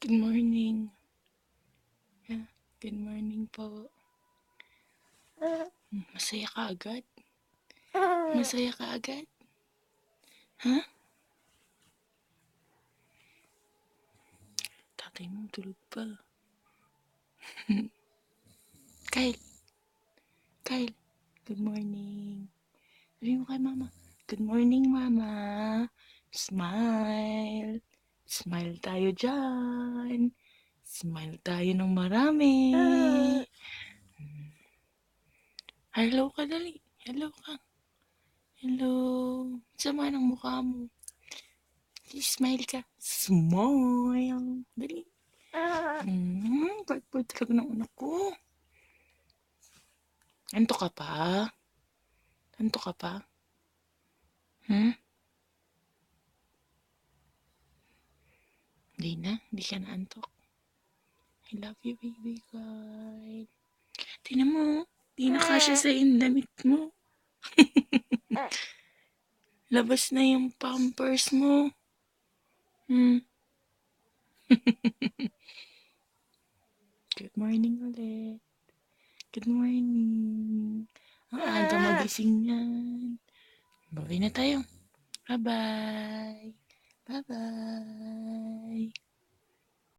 Good morning. Good morning po. Masaya ka agad? Masaya ka agad? Ha? Tatay mo tulog pa. Kyle! Kyle! Good morning. Sabi mo kay mama. Good morning, mama. Smile. Smile tayo dyan. Smile tayo ng marami. Hello ka dali. Hello ka. Hello. Sama ng mukha mo. Smile ka. Smile. Dali. Bad talaga ng anak ko. Anto ka pa? Anto ka pa? Hindi na. Hindi ka na antok. I love you, baby girl. Tingnan mo. Di na kasya sa damit mo. Labas na yung pampers mo. Good morning ulit. Good morning. Ang aga magising yan. Bawi na tayo. Bye-bye. Bye-bye.